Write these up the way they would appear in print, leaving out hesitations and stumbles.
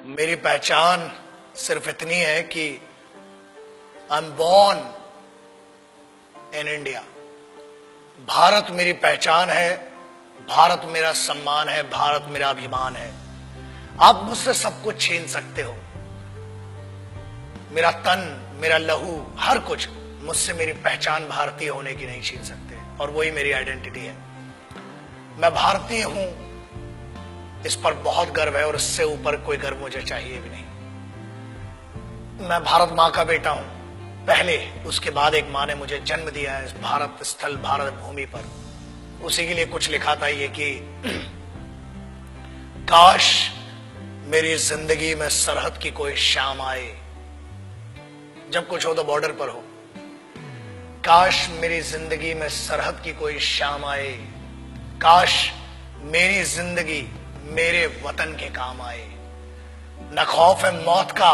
मेरी पहचान सिर्फ इतनी है कि I am born in India. Bharat मेरी पहचान है, भारत मेरा सम्मान है, भारत मेरा अभिमान है। आप मुझसे सब कुछ छीन सकते हो, मेरा तन, मेरा लहू, हर कुछ, मुझसे मेरी पहचान भारतीय होने की नहीं छीन सकते, और वही मेरी आइडेंटिटी है। मैं भारतीय हूं, इस पर बहुत गर्व है, और इससे ऊपर कोई गर्व मुझे चाहिए भी नहीं। मैं भारत मां का बेटा हूं पहले, उसके बाद एक मां ने मुझे जन्म दिया है इस भारत स्थल, भारत भूमि पर। उसी के लिए कुछ लिखा था ये कि काश मेरी जिंदगी में सरहद की कोई शाम आए, जब कुछ हो तो बॉर्डर पर हो। काश मेरी जिंदगी में सरहद की कोई शाम आए, काश मेरी जिंदगी मेरे वतन के काम आए। न खौफ है मौत का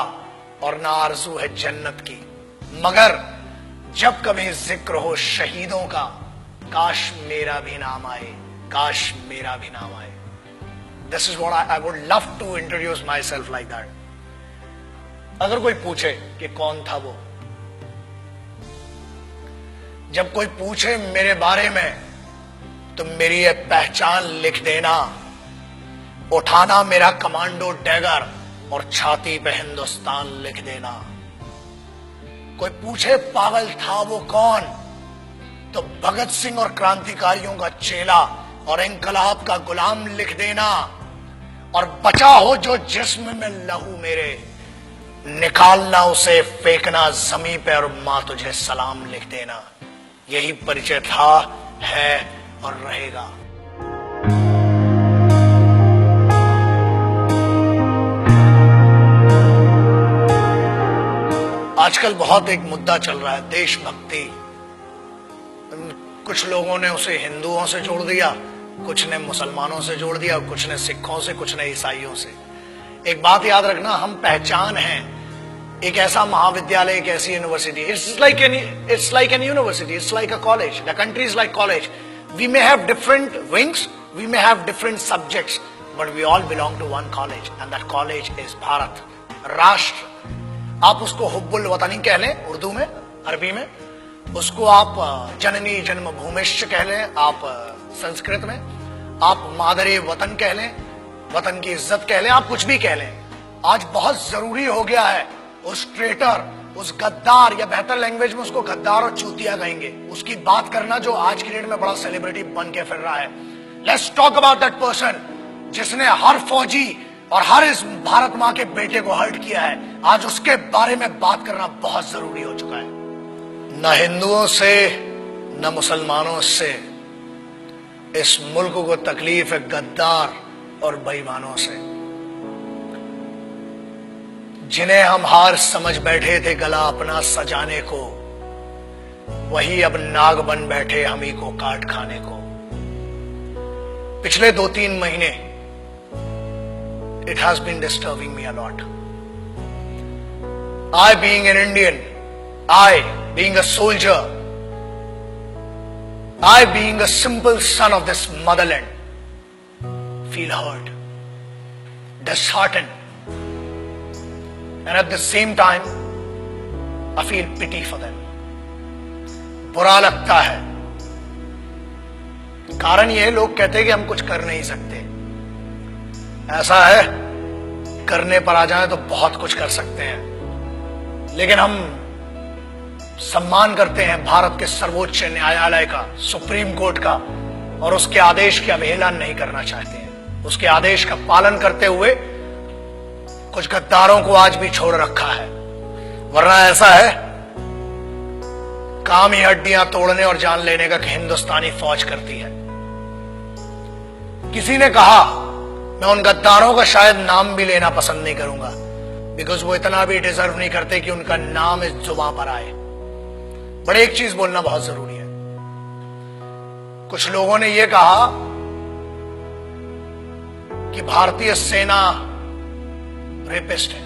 और न आरजू है जन्नत की, मगर जब कभी जिक्र हो शहीदों का, काश मेरा भी नाम आए, काश मेरा भी नाम आए। This is what I would love to introduce myself like that. अगर कोई पूछे कि कौन था वो, जब कोई पूछे मेरे बारे में, तो मेरी ये पहचान लिख देना, उठाना मेरा कमांडो डैगर और छाती पे हिंदुस्तान लिख देना। कोई पूछे पागल था वो कौन, तो भगत सिंह और क्रांतिकारियों का चेला और इंकलाब का गुलाम लिख देना। और बचा हो जो जिस्म में लहू मेरे, निकालना उसे, फेंकना जमीन पे, और मां तुझे सलाम लिख देना। यही परिचय था, है और रहेगा। आजकल बहुत एक मुद्दा चल रहा है, देशभक्ति। कुछ लोगों ने उसे हिंदुओं से जोड़ दिया, कुछ ने मुसलमानों से जोड़ दिया, कुछ ने सिखों से, कुछ ने ईसाइयों से। एक बात याद रखना, हम पहचान हैं, एक ऐसा महाविद्यालय, एक ऐसी university. It's like an university, it's like a college, the country is like college. We may have different wings, we may have different subjects, but we all belong to one college, and that college is Bharat, राष्ट्र। आप उसको हुब्बुल वतनी कह लें उर्दू में, अरबी में, उसको आप जननी जन्मभूमिश्च कह लें आप संस्कृत में, आप मादरे वतन कह लें, वतन की इज्जत कह लें, आप कुछ भी कह लें। आज बहुत जरूरी हो गया है उस ट्रेटर, उस गद्दार, या बेहतर लैंग्वेज में उसको गद्दार और चूतिया कहेंगे, उसकी बात करना जो आज की डेट में बड़ा सेलिब्रिटी बन के फिर रहा है। Let's talk about that person जिसने हर फौजी और हर इस भारत मां के बेटे को हर्ट किया है। आज उसके बारे में बात करना बहुत जरूरी हो चुका है। न हिंदुओं से न मुसलमानों से इस मुल्क को तकलीफ है गद्दार और बेईमानों से, जिन्हें हम हार समझ बैठे थे गला अपना सजाने को, वही अब नाग बन बैठे हम ही को काट खाने को। पिछले 2-3 महीने it has been disturbing me a lot. I being an Indian, I being a soldier, I being a simple son of this motherland, feel hurt, disheartened, and at the same time I feel pity for them. बुरा लगता है। कारण यह, लोग कहते हैं कि हम कुछ कर नहीं सकते। ऐसा है, करने पर आ जाए तो बहुत कुछ कर सकते हैं, लेकिन हम सम्मान करते हैं भारत के सर्वोच्च न्यायालय का, सुप्रीम कोर्ट का, और उसके आदेश की अवहेलना नहीं करना चाहते हैं। उसके आदेश का पालन करते हुए कुछ गद्दारों को आज भी छोड़ रखा है, वरना ऐसा है काम ही हड्डियां तोड़ने और जान लेने का हिंदुस्तानी फौज करती है। किसी ने कहा, मैं उन गद्दारों का शायद नाम भी लेना पसंद नहीं करूंगा, बिकॉज वो इतना भी डिजर्व नहीं करते कि उनका नाम इस जुबान पर आए। बट एक चीज बोलना बहुत जरूरी है। कुछ लोगों ने यह कहा कि भारतीय सेना रेपिस्ट है।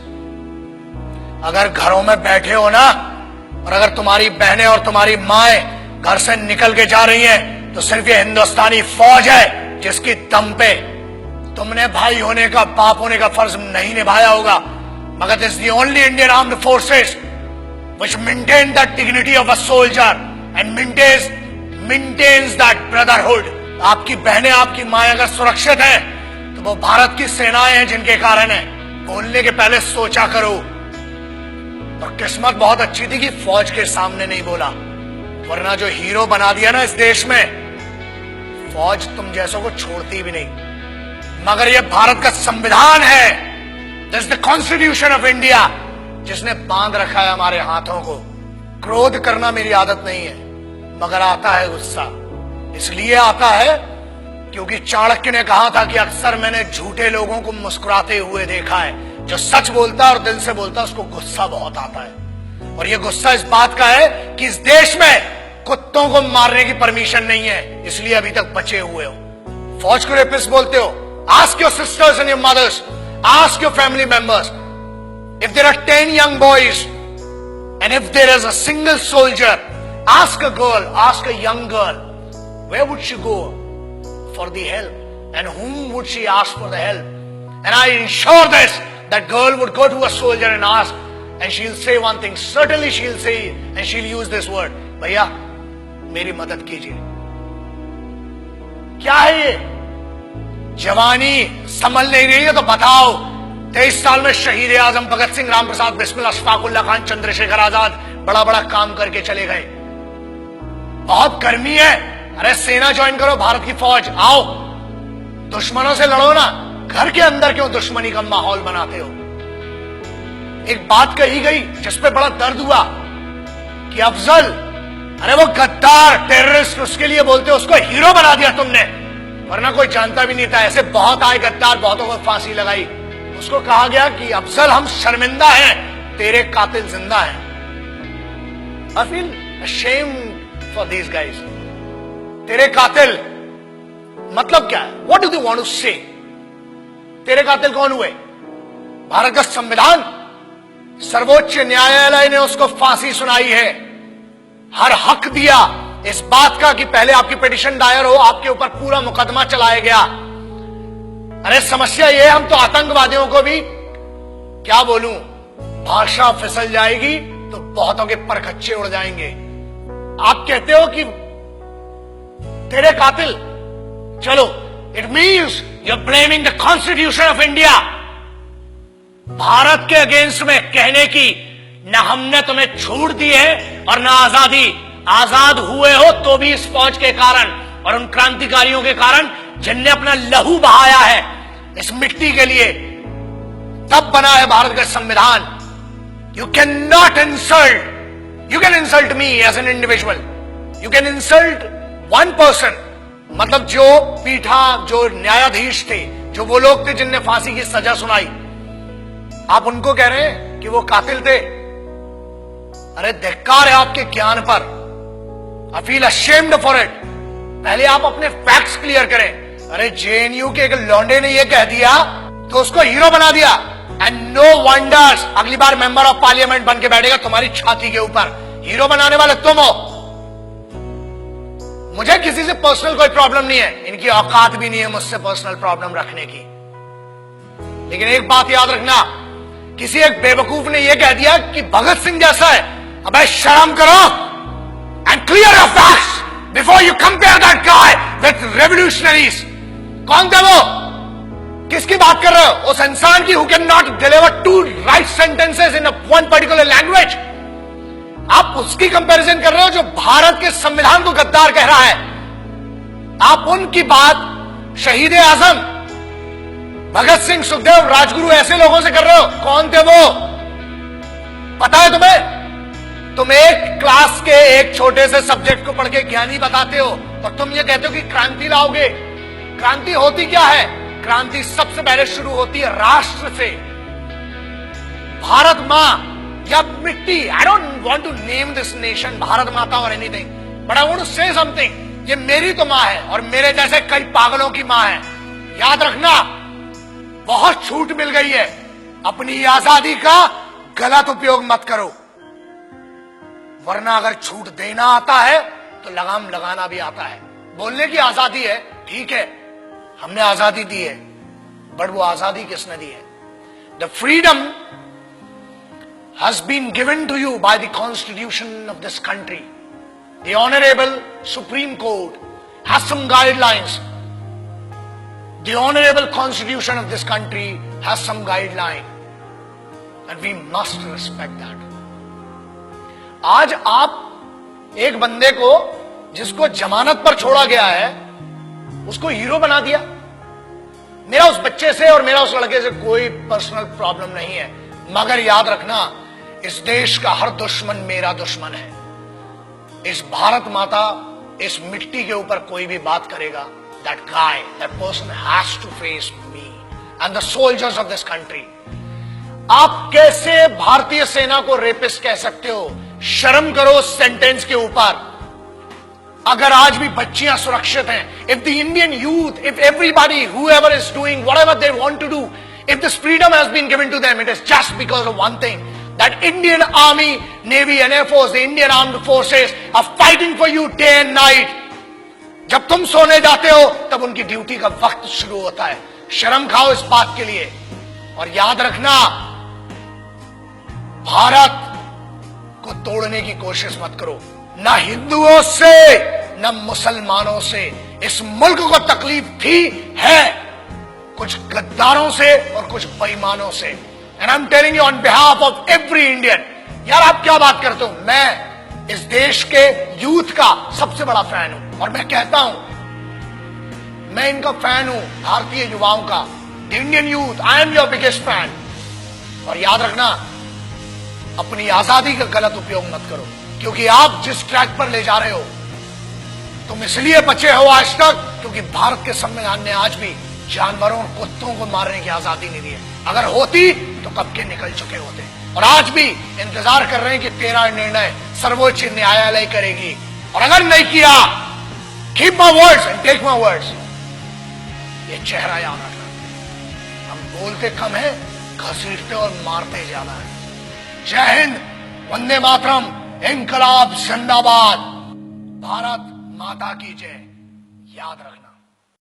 अगर घरों में बैठे हो ना, और अगर तुम्हारी बहनें और तुम्हारी माएं घर से निकल के जा रही हैं, तो सिर्फ ये हिंदुस्तानी फौज है जिसकी दम पे तुमने भाई होने का, बाप होने का फर्ज नहीं निभाया होगा, मगर this the only Indian armed forces which maintain the dignity of a soldier and maintains that brotherhood. आपकी बहनें, आपकी माएं अगर सुरक्षित हैं तो वो भारत की सेनाएं हैं जिनके कारण है। बोलने के पहले सोचा करो। और किस्मत बहुत अच्छी थी कि फौज के सामने नहीं बोला, वरना जो हीरो बना दिया ना इस देश में, फौज तुम जैसों को छोड़ती भी नहीं। मगर यह भारत का संविधान है, this is the constitution of India, जिसने बांध रखा है हमारे हाथों को। क्रोध करना मेरी आदत नहीं है, मगर आता है गुस्सा। इसलिए आता है क्योंकि चाणक्य ने कहा था कि अक्सर मैंने झूठे लोगों को मुस्कुराते हुए देखा है। जो सच बोलता है और दिल से बोलता है उसको गुस्सा बहुत आता है। और ये गुस्सा इस बात का है कि इस देश में कुत्तों को मारने की परमिशन नहीं है, इसलिए अभी तक बचे हुए हो। फौज को रेपिस्ट बोलते हो? Ask your sisters and your mothers, ask your family members, if there are 10 young boys and if there is a single soldier, ask a girl, ask a young girl, where would she go for the help and whom would she ask for the help? And I ensure this, that girl would go to a soldier and ask, and she'll say one thing, certainly she'll say, and she'll use this word, भैया मेरी मदद कीजिए। क्या है ये? जवानी संभल नहीं रही है तो बताओ। 23 साल में शहीद आजम भगत सिंह, राम प्रसाद बिस्मिल, अशफाक उल्लाह खान, चंद्रशेखर आजाद बड़ा बड़ा काम करके चले गए। बहुत गर्मी है, अरे सेना ज्वाइन करो, भारत की फौज, आओ दुश्मनों से लड़ो ना। घर के अंदर क्यों दुश्मनी का माहौल बनाते हो? एक बात कही गई जिसपे बड़ा दर्द हुआ कि अफजल, अरे वो गद्दार टेररिस्ट, उसके लिए बोलते हो, उसको हीरो बना दिया तुमने, वरना कोई जानता भी नहीं था। ऐसे बहुत आए गद्दार, बहुतों को फांसी लगाई। उसको कहा गया कि अफजल हम शर्मिंदा हैं, तेरे कातिल जिंदा हैं। I feel ashamed for these guys. तेरे कातिल मतलब क्या है? What do they want to say? तेरे कातिल कौन हुए? भारत का संविधान, सर्वोच्च न्यायालय ने उसको फांसी सुनाई है। हर हक दिया इस बात का कि पहले आपकी पिटीशन दायर हो, आपके ऊपर पूरा मुकदमा चलाया गया। अरे समस्या ये, हम तो आतंकवादियों को भी क्या बोलूं, भाषा फिसल जाएगी तो बहुतों के परखच्चे उड़ जाएंगे। आप कहते हो कि तेरे कातिल, चलो, it means you are blaming the constitution of India. Bharat के अगेंस्ट में कहने की ना हमने तुम्हें छूट दी है और ना आजादी। आजाद हुए हो तो भी इस फौज के कारण और उन क्रांतिकारियों के कारण जिनने अपना लहू बहाया है इस मिट्टी के लिए, तब बना है भारत का संविधान। You can not insult, you can insult me as an individual, you can insult one person, मतलब जो पीठा, जो न्यायाधीश थे, जो वो लोग थे जिनने फांसी की सजा सुनाई, आप उनको कह रहे हैं कि वो कातिल थे। अरे धिक्कार है आपके ज्ञान पर। I feel ashamed for it. पहले आप अपने फैक्ट्स क्लियर करें। अरे जेएनयू के एक लौंडे ने ये कह दिया तो उसको हीरो बना दिया, एंड नो वंडर्स अगली बार मेंबर ऑफ पार्लियामेंट बन के बैठेगा तुम्हारी छाती के ऊपर। हीरो बनाने वाले तुम हो। मुझे किसी से पर्सनल कोई प्रॉब्लम नहीं है, इनकी औकात भी नहीं है मुझसे पर्सनल प्रॉब्लम रखने की। लेकिन एक बात याद रखना, किसी एक बेवकूफ ने यह कह दिया कि भगत सिंह जैसा है, अबे शर्म करो and clear your facts before you compare that guy with revolutionaries. कौन थे वो? किसकी बात कर रहे हो? उस इंसान की who can not deliver 2 right sentences in one particular language. आप उसकी कंपैरिजन कर रहे हो जो भारत के संविधान को गद्दार कह रहा है। आप उनकी बात शहीद आजम, भगत सिंह, सुखदेव, राजगुरु ऐसे लोगों से कर रहे हो। कौन थे वो? पता है तुम्हें? तुम एक क्लास के एक छोटे से सब्जेक्ट को पढ़ के ज्ञानी बताते हो और तुम ये कहते हो कि क्रांति लाओगे। क्रांति होती क्या है? क्रांति सबसे पहले शुरू होती है राष्ट्र से। भारत मां या मिट्टी, I don't want to name this nation Bharat माता और anything, but I want to say something. ये मेरी तो मां है और मेरे जैसे कई पागलों की मां है। याद रखना, बहुत छूट मिल गई है, अपनी आजादी का गलत उपयोग मत करो, वरना अगर छूट देना आता है तो लगाम लगाना भी आता है। बोलने की आजादी है, ठीक है, हमने आजादी दी है, बट वो आजादी किसने दी है? The freedom has been given to you by the constitution of this country. The honourable Supreme Court has some guidelines. The honourable constitution of this country has some guideline and we must respect that. आज आप एक बंदे को जिसको जमानत पर छोड़ा गया है उसको हीरो बना दिया. मेरा उस बच्चे से और मेरा उस लड़के से कोई पर्सनल प्रॉब्लम नहीं है, मगर याद रखना इस देश का हर दुश्मन मेरा दुश्मन है. इस भारत माता, इस मिट्टी के ऊपर कोई भी बात करेगा, that guy, that person has to face me and the soldiers of this country. आप कैसे भारतीय सेना को रेपिस्ट कह सकते हो? शर्म करो सेंटेंस के ऊपर. अगर आज भी बच्चियां सुरक्षित हैं, if the Indian youth, if everybody whoever is doing whatever they want to do, if this freedom has been given to them, it is just because of one thing, that Indian army, navy and air force, the Indian armed forces are fighting for you day and night. जब तुम सोने जाते हो तब उनकी duty का वक्त शुरू होता है. शर्म खाओ इस बात के लिए. और याद रखना, भारत को तोड़ने की कोशिश मत करो. ना हिंदुओं से न मुसलमानों से इस मुल्क को तकलीफ थी, है कुछ गद्दारों से और कुछ बेईमानों से. And I am telling you on behalf of every Indian. यार आप क्या बात करते हो? मैं इस देश के यूथ का सबसे बड़ा फैन हूं और मैं कहता हूं, मैं इनका फैन हूं, भारतीय युवाओं का. The Indian youth, I am your biggest fan. और याद रखना, अपनी आजादी का गलत उपयोग मत करो, क्योंकि आप जिस ट्रैक पर ले जा रहे हो, तुम इसलिए बचे हो आज तक क्योंकि भारत के संविधान ने आज भी जानवरों और कुत्तों को मारने की आजादी नहीं दी है. अगर होती तो कब के निकल चुके होते. और आज भी इंतजार कर रहे हैं कि तेरा निर्णय सर्वोच्च न्यायालय करेगी. और अगर नहीं किया, keep my words and take my words. ये चेहरा याद रखना. हम बोलते कम है, घसीटते और मारते ज्यादा है. जय हिंद, वंदे मातरम, इनकलाब जिंदाबाद, भारत माता की जय. याद रखना.